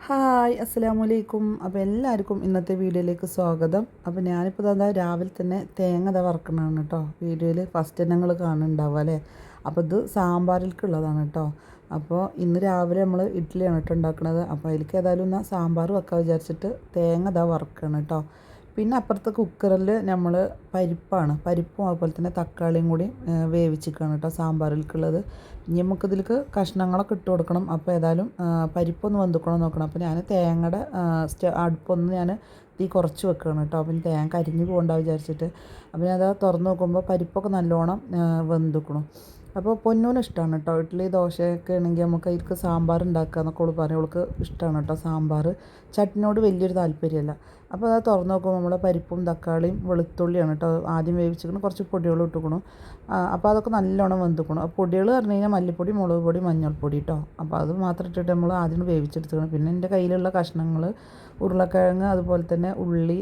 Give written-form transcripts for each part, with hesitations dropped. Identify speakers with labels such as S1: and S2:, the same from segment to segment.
S1: Hi അസ്സലാമു അലൈക്കും. അപ്പോൾ എല്ലാവർക്കും ഇന്നത്തെ വീഡിയോയിലേക്ക് സ്വാഗതം. അപ്പോൾ ഞാനിപ്പോൾ അതാ രാവിലെ തന്നെ തേങ്ങ വറക്കണതാണ് കേട്ടോ. വീഡിയോയിൽ ഫസ്റ്റ് തന്നെ നിങ്ങൾ കാണുന്നുണ്ടാവുക അല്ലേ. അപ്പോൾ ഇത് സാമ്പാറിലേക്കുള്ളതാണ് കേട്ടോ. അപ്പോൾ ഇന്ന് രാവിലെ നമ്മൾ ഇഡ്ഡലിയാണ് കേട്ടോ ഉണ്ടാക്കുന്നത്. അപ്പോൾ അതിലേക്ക് ഏതായാലും എന്നാൽ സാമ്പാർ വെക്കാൻ വിചാരിച്ചിട്ട് തേങ്ങ വറക്കണം കേട്ടോ. പിന്നെ അപ്പുറത്തെ കുക്കറിൽ നമ്മൾ പരിപ്പും അതുപോലെ തന്നെ തക്കാളിയും കൂടി വേവിച്ചിരിക്കുകയാണ് കേട്ടോ സാമ്പാറിലേക്കുള്ളത്. ഇനി നമുക്കിതിലേക്ക് കഷ്ണങ്ങളൊക്കെ ഇട്ട് കൊടുക്കണം. അപ്പോൾ ഏതായാലും പരിപ്പൊന്ന് വെന്തുക്കണം നോക്കണം. അപ്പോൾ ഞാൻ തേങ്ങയുടെ അടുപ്പൊന്ന് ഞാൻ തീ കുറച്ച് വെക്കുകയാണ് കേട്ടോ. പിന്നെ തേങ്ങ കരിഞ്ഞ് പോകണ്ട വിചാരിച്ചിട്ട്. അപ്പോൾ ഞാനത് തുറന്ന് നോക്കുമ്പോൾ പരിപ്പൊക്കെ നല്ലോണം വെന്തുക്കണം. അപ്പോൾ പൊന്നൂന് ഇഷ്ടമാണ് കേട്ടോ. ഇഡ്ഡലി ദോശയൊക്കെ ആണെങ്കിൽ നമുക്ക് അതിലേക്ക് സാമ്പാർ ഉണ്ടാക്കുക എന്നൊക്കെ അവൾ പറയും. അവൾക്ക് ഇഷ്ടമാണ് കേട്ടോ സാമ്പാർ. ചട്നിയോട് വലിയൊരു താല്പര്യമല്ല. അപ്പോൾ അത് തുറന്ന് നോക്കുമ്പോൾ നമ്മൾ പരിപ്പും തക്കാളിയും വെളുത്തുള്ളിയാണ് കേട്ടോ ആദ്യം വേവിച്ചിരിക്കണം. കുറച്ച് പൊടികൾ ഇട്ടുക്കണം. അപ്പോൾ അതൊക്കെ നല്ലോണം വെന്തുക്കണം. അപ്പോൾ പൊടികൾ പറഞ്ഞു കഴിഞ്ഞാൽ മല്ലിപ്പൊടി, മുളക് പൊടി, മഞ്ഞൾപ്പൊടി കേട്ടോ. അപ്പോൾ അത് മാത്രം ഇട്ടിട്ട് നമ്മൾ ആദ്യം വേവിച്ചെടുക്കണം. പിന്നെ എൻ്റെ കയ്യിലുള്ള കഷ്ണങ്ങൾ ഉരുളക്കിഴങ്ങ്, അതുപോലെ തന്നെ ഉള്ളി,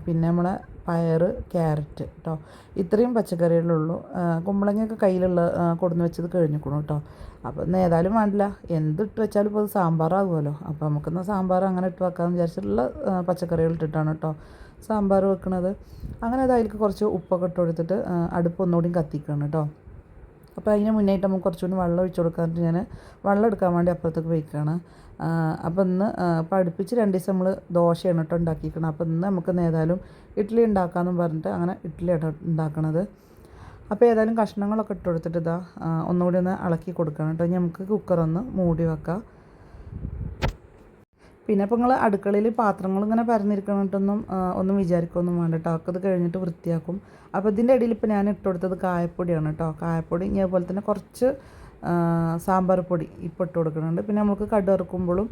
S1: പിന്നെ നമ്മളെ പയർ, ക്യാരറ്റ് കേട്ടോ. ഇത്രയും പച്ചക്കറികളുള്ളൂ. കുമ്പളങ്ങയൊക്കെ കയ്യിലുള്ള കൊടുന്ന് വെച്ചത് കഴിഞ്ഞിരിക്കണം കേട്ടോ. അപ്പോൾ ഇന്ന് ഏതായാലും വേണ്ടില്ല, എന്തിട്ട് വെച്ചാലും ഇപ്പോൾ അത് സാമ്പാറാകുമല്ലോ. അപ്പോൾ നമുക്കിന്ന് സാമ്പാർ അങ്ങനെ ഇട്ട് വെക്കാമെന്ന് വിചാരിച്ചിട്ടുള്ള പച്ചക്കറികൾ ഇട്ടിട്ടാണ് കേട്ടോ സാമ്പാർ വെക്കുന്നത്. അങ്ങനെ അതിലേക്ക് കുറച്ച് ഉപ്പൊക്കെ ഇട്ട് കൊടുത്തിട്ട് അടുപ്പ് ഒന്നുകൂടിയും കത്തിക്കണം കേട്ടോ. അപ്പോൾ അതിന് മുന്നായിട്ട് നമുക്ക് കുറച്ചുകൂടി വെള്ളം ഒഴിച്ച് കൊടുക്കാനായിട്ട് ഞാൻ വെള്ളം എടുക്കാൻ വേണ്ടി അപ്പുറത്തേക്ക് വയ്ക്കുകയാണ്. അപ്പോൾ ഇന്ന് ഇപ്പോൾ അടുപ്പിച്ച് 2 ദിവസം നമ്മൾ ദോശയാണ് കേട്ടോ ഉണ്ടാക്കിയിരിക്കണം. അപ്പോൾ ഇന്ന് നമുക്ക് ഏതായാലും ഇഡ്ഡലി ഉണ്ടാക്കാമെന്നും പറഞ്ഞിട്ട് അങ്ങനെ ഇഡ്ഡലിയാണ് ഉണ്ടാക്കണത്. അപ്പോൾ ഏതായാലും കഷ്ണങ്ങളൊക്കെ ഇട്ട് കൊടുത്തിട്ട് ഇതാ ഒന്നുകൂടി ഒന്ന് ഇളക്കി കൊടുക്കണം കേട്ടോ. ഇനി നമുക്ക് കുക്കറൊന്ന് മൂടി വെക്കാം. പിന്നെ ഇപ്പോൾ നിങ്ങൾ അടുക്കളയിൽ പാത്രങ്ങൾ ഇങ്ങനെ പരന്നിരിക്കണിട്ടൊന്നും ഒന്നും വിചാരിക്കൊന്നും വേണ്ട കേട്ടോ. അതൊക്കെ ഇത് കഴിഞ്ഞിട്ട് വൃത്തിയാക്കും. അപ്പോൾ ഇതിൻ്റെ ഇടയിൽ ഇപ്പോൾ ഞാൻ ഇട്ട് കൊടുത്തത് കായപ്പൊടിയാണ് കേട്ടോ. കായപ്പൊടി ഇനി അതുപോലെ തന്നെ കുറച്ച് സാമ്പാർ പൊടി ഇപ്പോൾ ഇട്ട് കൊടുക്കുന്നുണ്ട്. പിന്നെ നമുക്ക് കടുകറുക്കുമ്പോഴും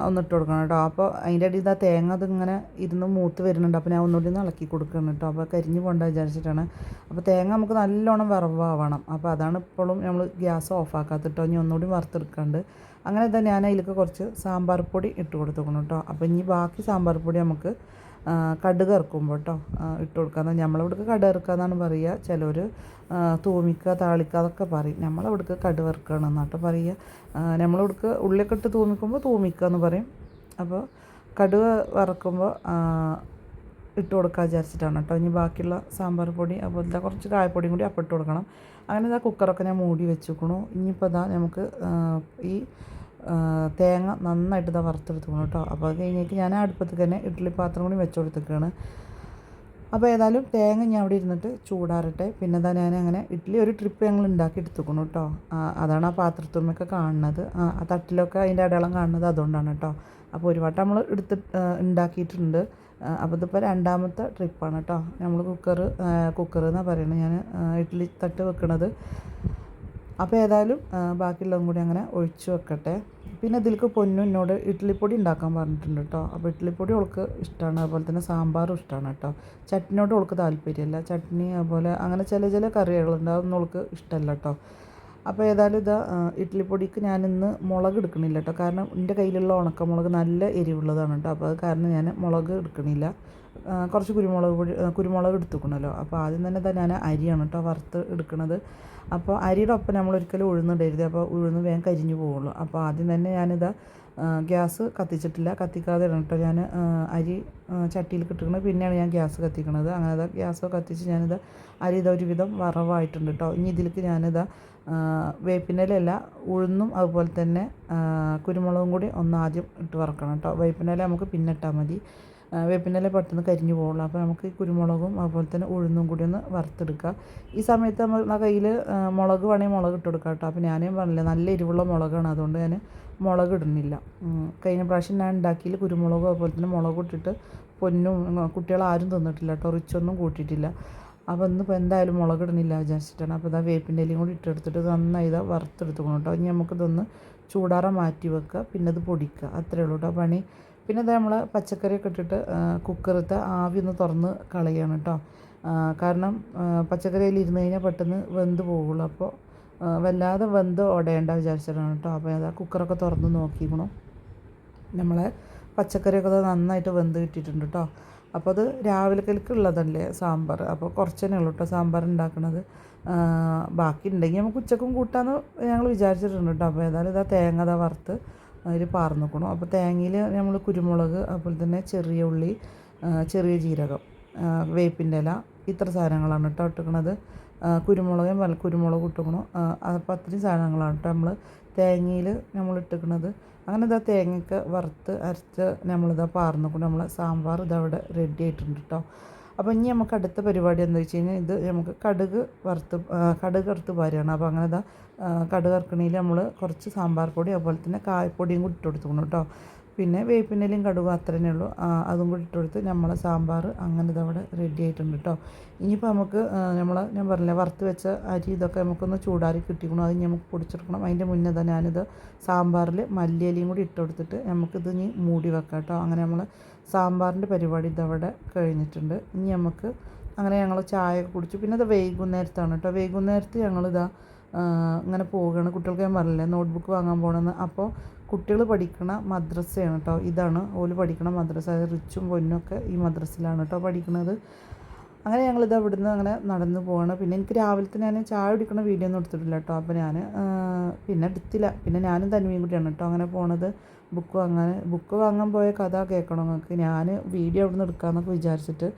S1: ഒന്നിട്ട് കൊടുക്കണം കേട്ടോ. അപ്പോൾ അതിൻ്റെ ഇടയിൽ ഇതാ തേങ്ങ അതിങ്ങനെ ഇരുന്ന് മൂത്ത് വരുന്നുണ്ട്. അപ്പോൾ ഞാൻ ഒന്നുകൂടി ഒന്ന് ഇളക്കി കൊടുക്കണം കേട്ടോ. അപ്പോൾ കരിഞ്ഞ് പോകണ്ട വിചാരിച്ചിട്ടാണ്. അപ്പോൾ തേങ്ങ നമുക്ക് നല്ലോണം വറവാവണം. അപ്പോൾ അതാണ് ഇപ്പോഴും നമ്മൾ ഗ്യാസ് ഓഫാക്കാത്തിട്ടോ. ഇനി ഒന്നുകൂടി വറുത്തെടുക്കാണ്ട്. അങ്ങനെ തന്നെ ഞാൻ അതിലേക്ക് കുറച്ച് സാമ്പാർ പൊടി ഇട്ട് കൊടുത്തേക്കണം കേട്ടോ. അപ്പോൾ ഇനി ബാക്കി സാമ്പാർ പൊടി നമുക്ക് കടുക് ഇറക്കുമ്പോൾ കേട്ടോ ഇട്ട് കൊടുക്കാമെന്ന്. നമ്മളിവിടേക്ക് കടുക് ഇറക്കാമെന്നാണ് പറയുക. ചിലർ തൂമിക്കുക, താളിക്കുക അതൊക്കെ പറയും. നമ്മളിവിടേക്ക് കടുക് ഇറക്കുകയാണെന്ന് കേട്ടോ പറയുക. നമ്മളിവിടേക്ക് ഉള്ളിയൊക്കെ ഇട്ട് തൂമിക്കുമ്പോൾ തൂമിക്കുക എന്ന് പറയും. അപ്പോൾ കടുക് വറക്കുമ്പോൾ ഇട്ട് കൊടുക്കാൻ വിചാരിച്ചിട്ടാണ് കേട്ടോ. ഇനി ബാക്കിയുള്ള സാമ്പാർ പൊടി അതുപോലത്തെ കുറച്ച് കായപ്പൊടിയും കൂടി അപ്പം ഇട്ട് കൊടുക്കണം. അങ്ങനെ ഇതാ കുക്കറൊക്കെ ഞാൻ മൂടി വെച്ചിരിക്കണു. ഇനിയിപ്പോൾ ഇതാ നമുക്ക് ഈ തേങ്ങ നന്നായിട്ട് ഇതാ വറുത്തെടുത്തുക്കണം കേട്ടോ. അപ്പോൾ അത് കഴിഞ്ഞിട്ട് ഞാൻ അടുപ്പത്തേക്ക് തന്നെ ഇഡ്ഡലി പാത്രം കൂടി വെച്ച് കൊടുത്തേക്കാണ്. അപ്പോൾ ഏതായാലും തേങ്ങ ഞാൻ അവിടെ ഇരുന്നിട്ട് ചൂടാറട്ടെ. പിന്നെ ഇതാ ഞാൻ അങ്ങനെ ഇഡ്ഡലി ഒരു ട്രിപ്പ് ഞങ്ങൾ ഉണ്ടാക്കി എടുത്തുക്കണം കേട്ടോ. അതാണ് ആ പാത്രത്തുമ്മയൊക്കെ കാണുന്നത്. ആ തട്ടിലൊക്കെ അതിൻ്റെ അടയാളം കാണുന്നത് അതുകൊണ്ടാണ് കേട്ടോ. അപ്പോൾ ഒരു വട്ടം നമ്മൾ ഉണ്ടാക്കിയിട്ടുണ്ട്. അപ്പോൾ ഇതിപ്പോൾ 2ാമത്തെ ട്രിപ്പാണ് കേട്ടോ. നമ്മൾ കുക്കർ എന്നാണ് പറയുന്നത് ഞാൻ ഇഡ്ഡലി തട്ട് വെക്കണത്. അപ്പോൾ ഏതായാലും ബാക്കിയുള്ളതും കൂടി അങ്ങനെ ഒഴിച്ച് വെക്കട്ടെ. പിന്നെ ഇതിലേക്ക് പൊന്നു എന്നോട് ഇഡ്ഡലിപ്പൊടി ഉണ്ടാക്കാൻ പറഞ്ഞിട്ടുണ്ട് കേട്ടോ. അപ്പോൾ ഇഡ്ഡലിപ്പൊടി അവൾക്ക് ഇഷ്ടമാണ്. അതുപോലെ തന്നെ സാമ്പാറും ഇഷ്ടമാണ് കേട്ടോ. ചട്നിയോട് അവൾക്ക് താല്പര്യമില്ല. ചട്നി അതുപോലെ അങ്ങനെ ചില കറികളുണ്ട്, അതൊന്നും അവൾക്ക് ഇഷ്ടമല്ല കേട്ടോ. അപ്പോൾ ഏതായാലും ഇതാ ഇഡ്ഡലിപ്പൊടിക്ക് ഞാനിന്ന് മുളക് എടുക്കണില്ല കേട്ടോ. കാരണം എൻ്റെ കയ്യിലുള്ള ഉണക്കമുളക് നല്ല എരിവുള്ളതാണ് കേട്ടോ. അപ്പോൾ അത് കാരണം ഞാൻ മുളക് എടുക്കണില്ല. കുറച്ച് കുരുമുളക് എടുത്തുക്കണമല്ലോ. അപ്പോൾ ആദ്യം തന്നെ ഞാൻ അരിയാണ് കേട്ടോ വറുത്ത് എടുക്കണത്. അപ്പോൾ അരിയുടെ ഒപ്പം നമ്മൾ ഒരിക്കലും ഉഴുന്നിടരുത്. അപ്പോൾ ഉഴുന്ന് വേഗം കരിഞ്ഞു പോവുള്ളൂ. അപ്പോൾ ആദ്യം തന്നെ ഞാനിതാ ഗ്യാസ് കത്തിച്ചിട്ടില്ല, കത്തിക്കാതെ കേട്ടോ ഞാൻ അരി ചട്ടിയിൽ കിട്ടുന്നത്. പിന്നെയാണ് ഞാൻ ഗ്യാസ് കത്തിക്കണത്. അങ്ങനെ ഗ്യാസ് കത്തിച്ച് ഞാനിതാ അരി ഒരുവിധം വറവായിട്ടുണ്ട് കേട്ടോ. ഇനി ഇതിലേക്ക് ഞാനിതാ വേപ്പിനിലയല്ല, ഉഴുന്നും അതുപോലെ തന്നെ കുരുമുളകും കൂടി ഒന്ന് ആദ്യം ഇട്ട് വറക്കണം കേട്ടോ. വേപ്പിനില നമുക്ക് പിന്നെ ഇട്ടാൽ മതി. വേപ്പിനില പെട്ടെന്ന് കരിഞ്ഞു പോകുള്ളൂ. അപ്പോൾ നമുക്ക് ഈ കുരുമുളകും അതുപോലെ തന്നെ ഉഴുന്നും കൂടി ഒന്ന് വറുത്തെടുക്കുക. ഈ സമയത്ത് നമ്മൾ കയ്യിൽ മുളക് വേണമെങ്കിൽ മുളക് ഇട്ട് കൊടുക്കാം കേട്ടോ. അപ്പോൾ ഞാനേ പറഞ്ഞില്ല നല്ല എരിവുള്ള മുളകാണ്, അതുകൊണ്ട് ഞാൻ മുളക് ഇടുന്നില്ല. കഴിഞ്ഞ പ്രാവശ്യം ഞാൻ ഉണ്ടാക്കിയിൽ കുരുമുളകും അതുപോലെ തന്നെ മുളക് ഇട്ടിട്ട് പൊന്നും കുട്ടികളാരും തിന്നിട്ടില്ല കേട്ടോ. റിച്ചൊന്നും കൂട്ടിയിട്ടില്ല. അപ്പോൾ ഇന്നിപ്പോൾ എന്തായാലും മുളക് ഇടുന്നില്ല വിചാരിച്ചിട്ടാണ്. അപ്പോൾ ഇതാ വേപ്പിൻ്റെ ഇലയും കൂടി ഇട്ടെടുത്തിട്ട് നന്നായി ഇതാ വറുത്തെടുത്തുക്കണം കേട്ടോ. ഇനി നമുക്കിതൊന്ന് ചൂടാറാൻ മാറ്റി വെക്കുക, പിന്നെ ഇത് പൊടിക്കുക, അത്രയേ ഉള്ളൂ കേട്ടോ പണി. പിന്നെ ഇത് നമ്മൾ പച്ചക്കറിയൊക്കെ ഇട്ടിട്ട് കുക്കറിലത്തെ ആവി ഒന്ന് തുറന്ന് കളയുകയാണ് കേട്ടോ. കാരണം പച്ചക്കറി അതിൽ ഇരുന്ന് കഴിഞ്ഞാൽ പെട്ടെന്ന് വെന്ത് പോകുള്ളൂ. അപ്പോൾ വല്ലാതെ വെന്ത് ഉടയേണ്ട വിചാരിച്ചിട്ടാണ് കേട്ടോ. അപ്പോൾ അതാ കുക്കറൊക്കെ തുറന്ന് നോക്കിക്കണം. നമ്മളെ പച്ചക്കറിയൊക്കെ നന്നായിട്ട് വെന്ത് കിട്ടിയിട്ടുണ്ട് കേട്ടോ. അപ്പോൾ അത് രാവിലേക്കുള്ളതല്ലേ സാമ്പാർ. അപ്പോൾ കുറച്ച് തന്നെ ഉള്ളൂ കേട്ടോ സാമ്പാർ ഉണ്ടാക്കുന്നത്. ബാക്കി ഉണ്ടെങ്കിൽ നമുക്ക് ഉച്ചക്കും കൂട്ടാമെന്ന് ഞങ്ങൾ വിചാരിച്ചിട്ടുണ്ട് കേട്ടോ. അപ്പോൾ ഏതായാലും ഇതാ തേങ്ങ വറുത്ത് അതിൽ പാർന്നിക്കണം. അപ്പോൾ തേങ്ങയിൽ നമ്മൾ കുരുമുളക്, അതുപോലെ തന്നെ ചെറിയ ഉള്ളി, ചെറിയ ജീരകം, വേപ്പിൻ്റെ ഇല, ഇത്ര സാധനങ്ങളാണ് കേട്ടോ ഇട്ടിക്കണത്. കുരുമുളക് ഇട്ടിക്കണം. അപ്പോൾ അത്രയും സാധനങ്ങളാണ് കേട്ടോ നമ്മൾ തേങ്ങയിൽ നമ്മൾ ഇട്ടിക്കണത്. അങ്ങനെ ഇതാ തേങ്ങയൊക്കെ വറുത്ത് അരച്ച് നമ്മളിതാ പാർന്നിക്കണം. നമ്മളെ സാമ്പാർ ഇതവിടെ റെഡി ആയിട്ടുണ്ട് കേട്ടോ. അപ്പോൾ ഇനി നമുക്ക് അടുത്ത പരിപാടി എന്താ വെച്ച് കഴിഞ്ഞാൽ, ഇത് നമുക്ക് കടുക് വറുത്ത് പാരുകയാണ്. അപ്പോൾ അങ്ങനെ ഇതാ കടുക് വറുക്കണയിൽ നമ്മൾ കുറച്ച് സാമ്പാർ പൊടി, അതുപോലെ തന്നെ കായപ്പൊടിയും കൂടി ഇട്ട് കൊടുക്കണം കേട്ടോ. പിന്നെ വേപ്പിൻ്റെലയും കടുകും അത്രയേ ഉള്ളൂ. അതും കൂടി ഇട്ട് കൊടുത്ത് നമ്മളെ സാമ്പാർ അങ്ങനെ ഇതവിടെ റെഡി ആയിട്ടുണ്ട് കേട്ടോ. ഇനിയിപ്പോൾ നമുക്ക് ഞാൻ പറഞ്ഞില്ലേ വറുത്ത് വെച്ച അരി ഇതൊക്കെ നമുക്കൊന്ന് ചൂടാറി കിട്ടിക്കണം. അത് നമുക്ക് പൊടിച്ചെടുക്കണം. അതിൻ്റെ മുന്നേ തന്നെ ഞാനിത് സാമ്പാറിൽ മല്ലിയിലയും കൂടി ഇട്ട് കൊടുത്തിട്ട് നമുക്കിത് ഇനി മൂടി വെക്കാം കേട്ടോ. അങ്ങനെ നമ്മൾ സാമ്പാറിൻ്റെ പരിപാടി ഇതവിടെ കഴിഞ്ഞിട്ടുണ്ട്. ഇനി നമുക്ക് അങ്ങനെ ഞങ്ങൾ ചായ ഒക്കെ കുടിച്ചു. പിന്നെ ഇത് വൈകുന്നേരത്താണ് കേട്ടോ. വൈകുന്നേരത്ത് ഞങ്ങളിതാ ഇങ്ങനെ പോവുകയാണ്. കുട്ടികൾക്ക് ഞാൻ പറഞ്ഞില്ലേ നോട്ട്ബുക്ക് വാങ്ങാൻ പോകണമെന്ന്. അപ്പോൾ കുട്ടികൾ പഠിക്കണ മദ്രസയാണ് കേട്ടോ. ഇതാണ് ഓല് പഠിക്കണ മദ്രസ. അതായത് റിച്ചും പൊന്നും ഒക്കെ ഈ മദ്രസയിലാണ് കേട്ടോ പഠിക്കുന്നത്. അങ്ങനെ ഞങ്ങളിത് ഇവിടുന്ന് അങ്ങനെ നടന്ന് പോവാണ്. പിന്നെ എനിക്ക് രാവിലത്തെ ഞാൻ ചായ കുടിക്കുന്ന വീഡിയോ ഒന്നും എടുത്തിട്ടില്ല കേട്ടോ. അപ്പോൾ ഞാൻ പിന്നെ എടുത്തില്ല. പിന്നെ ഞാനും തന്മയും കൂടിയാണ് കേട്ടോ അങ്ങനെ പോണത് ബുക്ക് വാങ്ങാൻ പോയ കഥ കേൾക്കണം നിങ്ങൾക്ക്. ഞാൻ വീഡിയോ അവിടെ നിന്ന് എടുക്കാമെന്നൊക്കെ വിചാരിച്ചിട്ട്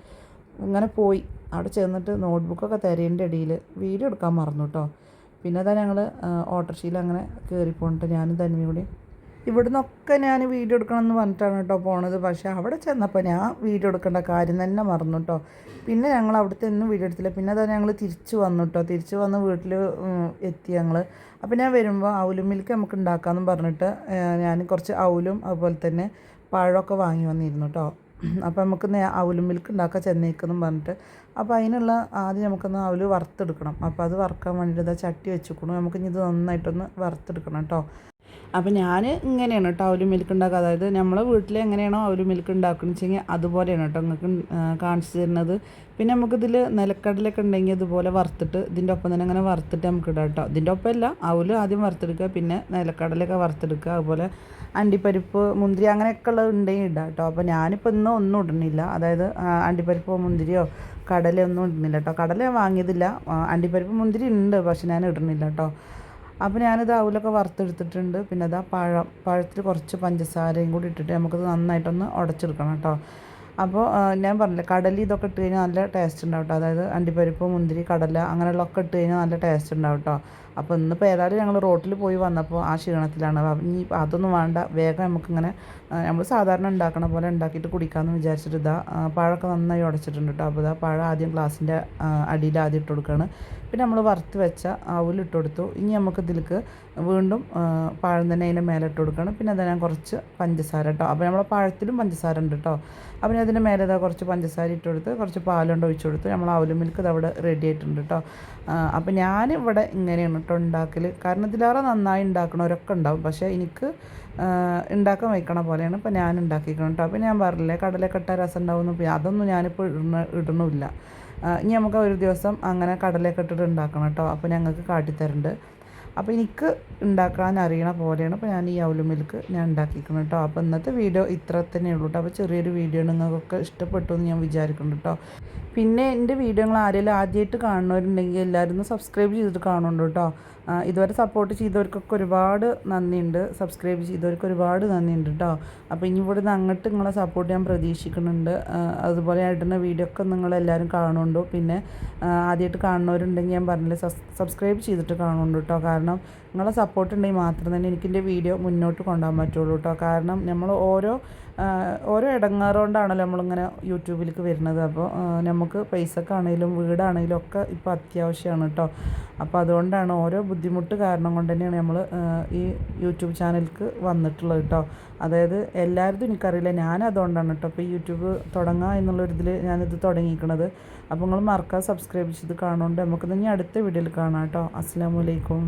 S1: ഇങ്ങനെ പോയി. അവിടെ ചെന്നിട്ട് നോട്ട്ബുക്കൊക്കെ തിരയേൻ്റെ ഇടയിൽ വീഡിയോ എടുക്കാൻ മറന്നു കേട്ടോ. പിന്നെ അതാ ഞങ്ങൾ ഓട്ടോറിക്ഷയിൽ അങ്ങനെ കയറിപ്പോന്നിട്ട് ഞാനും തന്മയും കൂടി ഇവിടെ നിന്നൊക്കെ ഞാൻ വീഡിയോ എടുക്കണമെന്ന് പറഞ്ഞിട്ടാണ് കേട്ടോ പോണത്. പക്ഷേ അവിടെ ചെന്നപ്പോൾ ഞാൻ വീഡിയോ എടുക്കേണ്ട കാര്യം തന്നെ മറന്നു കേട്ടോ. പിന്നെ ഞങ്ങൾ അവിടുത്തെ ഒന്നും വീഡിയോ എടുത്തില്ല. പിന്നെ അതാ ഞങ്ങൾ തിരിച്ച് വന്നു കേട്ടോ. തിരിച്ച് വന്ന് വീട്ടിൽ എത്തി ഞങ്ങൾ. അപ്പോൾ ഞാൻ വരുമ്പോൾ ഔലും മിൽക്ക് നമുക്ക് ഉണ്ടാക്കാമെന്നും പറഞ്ഞിട്ട് ഞാൻ കുറച്ച് ഔലും അതുപോലെ തന്നെ പഴമൊക്കെ വാങ്ങി വന്നിരുന്നു കേട്ടോ. അപ്പോൾ നമുക്ക് ഔലും മിൽക്ക് ഉണ്ടാക്കാൻ ചെന്നേക്കെന്നും പറഞ്ഞിട്ട്. അപ്പോൾ അതിനുള്ള ആദ്യം നമുക്കൊന്ന് ഔല് വറുത്തെടുക്കണം. അപ്പോൾ അത് വറുക്കാൻ വേണ്ടിയിട്ട് ഇതാ ചട്ടി വെച്ചിരിക്കണം. നമുക്കിനി ഇത് നന്നായിട്ടൊന്ന് വറുത്തെടുക്കണം കേട്ടോ. അപ്പോൾ ഞാൻ ഇങ്ങനെയാണ് കേട്ടോ ഔലും മിൽക്ക് ഉണ്ടാക്കുക. അതായത് നമ്മളെ വീട്ടിൽ എങ്ങനെയാണോ ഔലും മിൽക്ക് ഉണ്ടാക്കുന്നത് വെച്ചെങ്കിൽ അതുപോലെയാണ് കേട്ടോ നിങ്ങൾക്ക് കാണിച്ചു തരുന്നത്. പിന്നെ നമുക്കിതിൽ നിലക്കടലൊക്കെ ഉണ്ടെങ്കിൽ അതുപോലെ വറുത്തിട്ട് ഇതിൻ്റെ ഒപ്പം തന്നെ അങ്ങനെ വറുത്തിട്ട് നമുക്ക് ഇടാം കേട്ടോ. ഇതിൻ്റെ ഒപ്പമല്ല ഔല് ആദ്യം വറുത്തെടുക്കുക, പിന്നെ നിലക്കടലൊക്കെ വറുത്തെടുക്കുക, അതുപോലെ അണ്ടിപ്പരിപ്പ്, മുന്തിരി അങ്ങനെയൊക്കെ ഉള്ളത് ഉണ്ടെങ്കിൽ ഇടാം കേട്ടോ. അപ്പോൾ ഞാനിപ്പോൾ ഇന്ന് ഒന്നും ഇടുന്നില്ല. അതായത് അണ്ടിപ്പരിപ്പോ മുന്തിരിയോ കടലയൊന്നും ഇടുന്നില്ല കേട്ടോ. കടല വാങ്ങിയതില്ല. അണ്ടിപ്പരിപ്പ് മുന്തിരി ഉണ്ട്, പക്ഷെ ഞാൻ ഇടുന്നില്ല കേട്ടോ. അപ്പോൾ ഞാനിത് ഔലൊക്കെ വറുത്തെടുത്തിട്ടുണ്ട്. പിന്നെ അതാ പഴത്തിൽ കുറച്ച് പഞ്ചസാരയും കൂടി ഇട്ടിട്ട് നമുക്കത് നന്നായിട്ടൊന്ന് ഉടച്ചെടുക്കണം കേട്ടോ. അപ്പോൾ ഞാൻ പറഞ്ഞില്ലേ കടല ഇതൊക്കെ ഇട്ട് കഴിഞ്ഞാൽ നല്ല ടേസ്റ്റ് ഉണ്ടാവും കേട്ടോ. അതായത് അണ്ടിപ്പരിപ്പ്, മുന്തിരി, കടല അങ്ങനെയുള്ളതൊക്കെ ഇട്ട് കഴിഞ്ഞാൽ നല്ല ടേസ്റ്റ് ഉണ്ടാവും കേട്ടോ. അപ്പോൾ ഇന്നിപ്പോൾ ഏതായാലും ഞങ്ങൾ റോട്ടിൽ പോയി വന്നപ്പോൾ ആ ക്ഷീണത്തിലാണ്. ഇനി അതൊന്നും വേണ്ട, വേഗം നമുക്കിങ്ങനെ നമ്മൾ സാധാരണ ഉണ്ടാക്കണ പോലെ ഉണ്ടാക്കിയിട്ട് കുടിക്കാമെന്ന് വിചാരിച്ചിട്ട് ഇതാ പഴമൊക്കെ നന്നായി ഉടച്ചിട്ടുണ്ട് കേട്ടോ. അപ്പോൾ ഇതാ പഴം ആദ്യം ഗ്ലാസിൻ്റെ അടിയിൽ ആദ്യം ഇട്ട് കൊടുക്കുകയാണ്. പിന്നെ നമ്മൾ വറുത്ത് വെച്ച ഔലിട്ട് കൊടുത്തു. ഇനി നമുക്ക് ഇതിലേക്ക് വീണ്ടും പഴം തന്നെ അതിൻ്റെ മേലെ ഇട്ട് കൊടുക്കണം. പിന്നെ അത് ഞാൻ കുറച്ച് പഞ്ചസാര കേട്ടോ. അപ്പോൾ നമ്മളെ പഴത്തിലും പഞ്ചസാര ഉണ്ട് കേട്ടോ. അപ്പോൾ അതിൻ്റെ മേലെ ഇതാ കുറച്ച് പഞ്ചസാര ഇട്ട് കൊടുത്ത് കുറച്ച് പാലുകൊണ്ട് ഒഴിച്ച് കൊടുത്ത് നമ്മൾ ഔലും മിൽക്ക് ഇത് അവിടെ റെഡി ആയിട്ടുണ്ട് കേട്ടോ. അപ്പോൾ ഞാനിവിടെ ഇങ്ങനെയാണ് കേട്ടോ ഉണ്ടാക്കൽ. കാരണം ഇതിലേറെ നന്നായി ഉണ്ടാക്കണവരൊക്കെ ഉണ്ടാവും, പക്ഷേ എനിക്ക് ഉണ്ടാക്കാൻ വയ്ക്കണ പോലെയാണ് ഇപ്പോൾ ഞാൻ ഉണ്ടാക്കിക്കണം കേട്ടോ. അപ്പോൾ ഞാൻ പറഞ്ഞില്ലേ കടലൊക്കെ ഇട്ട രസം ഉണ്ടാവുമെന്ന്, അതൊന്നും ഞാനിപ്പോൾ ഇടണമില്ല. ഇനി നമുക്ക് ഒരു ദിവസം അങ്ങനെ കടലയൊക്കെ ഇട്ടിട്ട് ഉണ്ടാക്കണം കേട്ടോ. അപ്പോൾ ഞങ്ങൾക്ക് കാട്ടിത്തരുന്നുണ്ട്. അപ്പോൾ എനിക്ക് ഉണ്ടാക്കാൻ അറിയണ പോലെയാണ് ഇപ്പോൾ ഞാൻ ഈ ഔലും മിൽക്ക് ഞാൻ ഉണ്ടാക്കിക്കണം കേട്ടോ. അപ്പോൾ ഇന്നത്തെ വീഡിയോ ഇത്ര തന്നെ ഉള്ളൂ കേട്ടോ. അപ്പോൾ ചെറിയൊരു വീഡിയോ നിങ്ങൾക്കൊക്കെ ഇഷ്ടപ്പെട്ടു എന്ന് ഞാൻ വിചാരിക്കുന്നു കേട്ടോ. പിന്നെ എൻ്റെ വീഡിയോകൾ ആരെങ്കിലും ആദ്യമായിട്ട് കാണുന്നവരുണ്ടെങ്കിൽ എല്ലാവരും ഒന്ന് സബ്സ്ക്രൈബ് ചെയ്തിട്ട് കാണുന്നുണ്ട് കേട്ടോ. ഇതുവരെ സപ്പോർട്ട് ചെയ്തവർക്കൊക്കെ ഒരുപാട് നന്ദിയുണ്ട്. സബ്സ്ക്രൈബ് ചെയ്തവർക്ക് ഒരുപാട് നന്ദിയുണ്ട് കേട്ടോ. അപ്പോൾ ഇനി ഇവിടുന്ന് അങ്ങോട്ട് നിങ്ങളെ സപ്പോർട്ട് ഞാൻ പ്രതീക്ഷിക്കുന്നുണ്ട്. അതുപോലെ ഇടുന്ന വീഡിയോ ഒക്കെ നിങ്ങളെല്ലാവരും കാണുന്നുണ്ടോ. പിന്നെ ആദ്യമായിട്ട് കാണുന്നവരുണ്ടെങ്കിൽ ഞാൻ പറഞ്ഞില്ലേ സബ്സ്ക്രൈബ് ചെയ്തിട്ട് കാണുന്നുണ്ട് കേട്ടോ. കാരണം നിങ്ങളെ സപ്പോർട്ട് ഉണ്ടെങ്കിൽ മാത്രം തന്നെ എനിക്കെൻ്റെ വീഡിയോ മുന്നോട്ട് കൊണ്ടുപോകാൻ പറ്റുള്ളൂ കേട്ടോ. കാരണം നമ്മൾ ഓരോ ഇടങ്ങാറുകൊണ്ടാണല്ലോ നമ്മളിങ്ങനെ യൂട്യൂബിലേക്ക് വരുന്നത്. അപ്പോൾ നമുക്ക് പൈസക്കാണെങ്കിലും വീടാണെങ്കിലും ഒക്കെ ഇപ്പോൾ അത്യാവശ്യമാണ് കേട്ടോ. അപ്പോൾ അതുകൊണ്ടാണ് ഓരോ ബുദ്ധിമുട്ട് കാരണം കൊണ്ട് തന്നെയാണ് നമ്മൾ ഈ യൂട്യൂബ് ചാനലിലേക്ക് വന്നിട്ടുള്ളത് കേട്ടോ. അതായത് എല്ലാവരും എനിക്കറിയില്ല, ഞാനതുകൊണ്ടാണ് കേട്ടോ ഇപ്പോൾ യൂട്യൂബ് തുടങ്ങുക എന്നുള്ളൊരിതിൽ ഞാനിത് തുടങ്ങിയിരിക്കണത്. അപ്പോൾ നിങ്ങൾ മറക്കാതെ സബ്സ്ക്രൈബ് ചെയ്ത് കാണുന്നുണ്ട്. നമുക്ക് ഇനി അടുത്ത വീഡിയോയിൽ കാണാം കേട്ടോ. അസ്സലാമു അലൈക്കും.